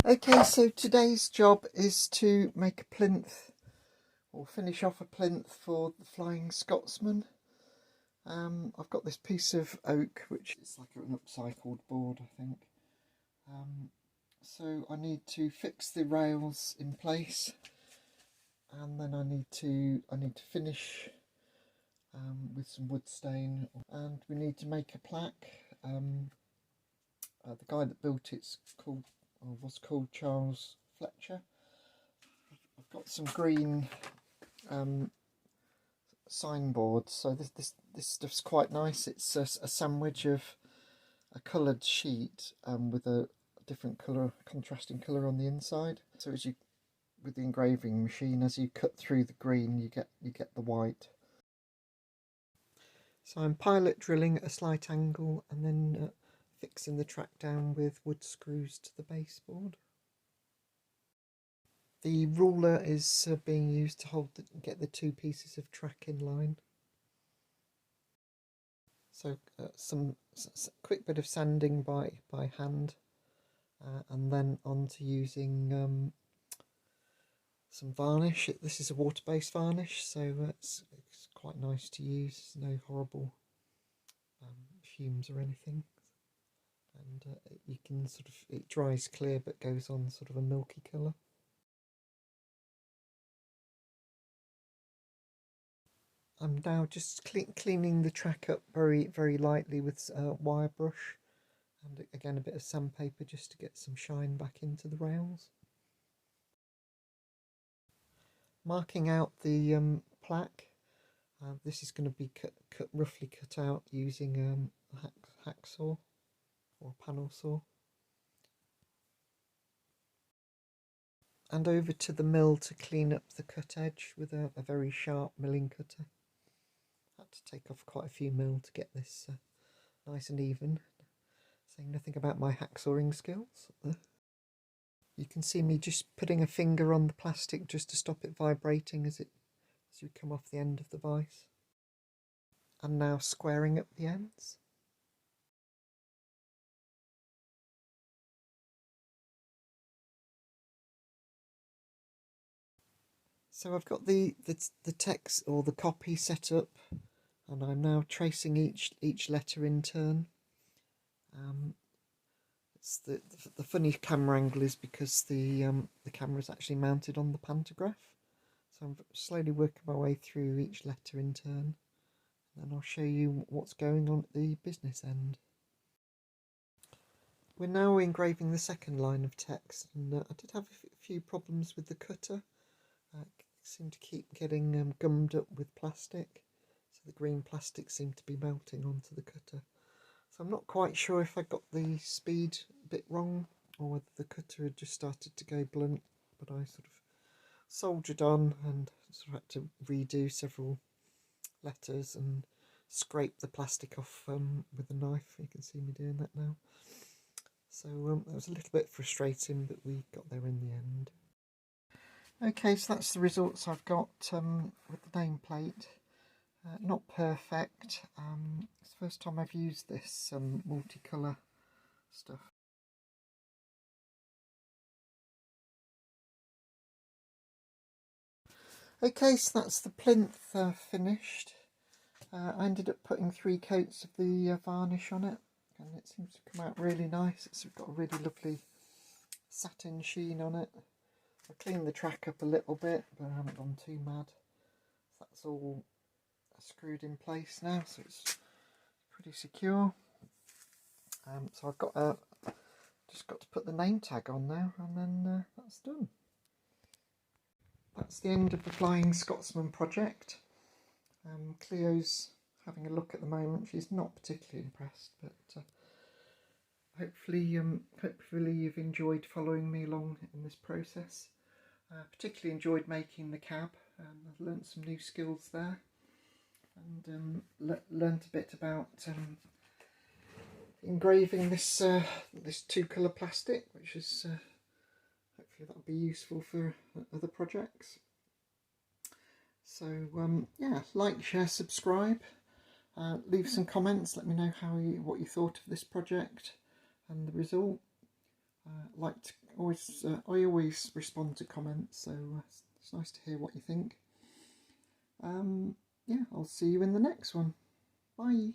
Okay, so today's job is to make a plinth, or finish off a plinth for the Flying Scotsman. I've got this piece of oak, which is like an upcycled board, I think. So I need to fix the rails in place, and then I need to finish with some wood stain, and we need to make a plaque. The guy that built it's was called Charles Fletcher. I've got some green signboards, so this stuff's quite nice. It's a sandwich of a coloured sheet with a different colour, contrasting colour on the inside. So as you, with the engraving machine, as you cut through the green, you get the white. So I'm pilot drilling at a slight angle and then fixing the track down with wood screws to the baseboard. The ruler is being used to get the two pieces of track in line. So some quick bit of sanding by hand, and then on to using some varnish. This is a water-based varnish, so it's quite nice to use. No horrible fumes or anything, and you can it dries clear but goes on sort of a milky colour. I'm now just cleaning the track up very lightly with wire brush, and again a bit of sandpaper just to get some shine back into the rails. Marking out the plaque. This is going to be roughly cut out using a hacksaw or a panel saw. And over to the mill to clean up the cut edge with a very sharp milling cutter. Had to take off quite a few mil to get this nice and even. Saying nothing about my hacksawing skills. You can see me just putting a finger on the plastic just to stop it vibrating as you come off the end of the vise. And now squaring up the ends. So I've got the text or the copy set up, and I'm now tracing each letter in turn. It's the funny camera angle is because the camera is actually mounted on the pantograph. So I'm slowly working my way through each letter in turn, and I'll show you what's going on at the business end. We're now engraving the second line of text, and I did have a few problems with the cutter. Seemed to keep getting gummed up with plastic, so the green plastic seemed to be melting onto the cutter. So I'm not quite sure if I got the speed a bit wrong or whether the cutter had just started to go blunt, but I sort of soldiered on and sort of had to redo several letters and scrape the plastic off with a knife. You can see me doing that now. So that was a little bit frustrating, but we got there in the end. Okay, so that's the results I've got with the nameplate. Not perfect. It's the first time I've used this multicolour stuff. Okay, so that's the plinth finished. I ended up putting 3 coats of the varnish on it, and it seems to come out really nice. It's got a really lovely satin sheen on it. I cleaned the track up a little bit, but I haven't gone too mad. That's all screwed in place now, so it's pretty secure. So I've got just got to put the name tag on now, and then that's done. That's the end of the Flying Scotsman project. Cleo's having a look at the moment. She's not particularly impressed, but hopefully you've enjoyed following me along in this process. Particularly enjoyed making the cab. I've learnt some new skills there, and learnt a bit about engraving this this 2-colour plastic, which is hopefully that'll be useful for other projects. So yeah, like, share, subscribe, leave some comments, let me know what you thought of this project and the result. I always respond to comments, so it's nice to hear what you think. Yeah, I'll see you in the next one. Bye.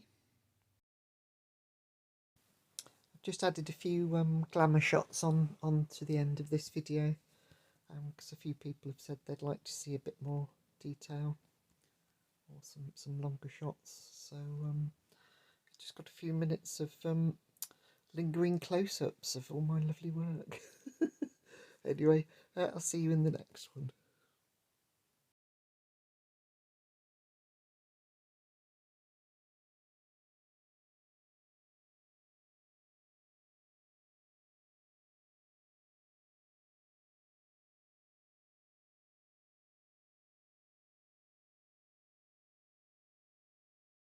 I've just added a few glamour shots on to the end of this video, because a few people have said they'd like to see a bit more detail or some longer shots. So just got a few minutes of lingering close-ups of all my lovely work. Anyway, I'll see you in the next one.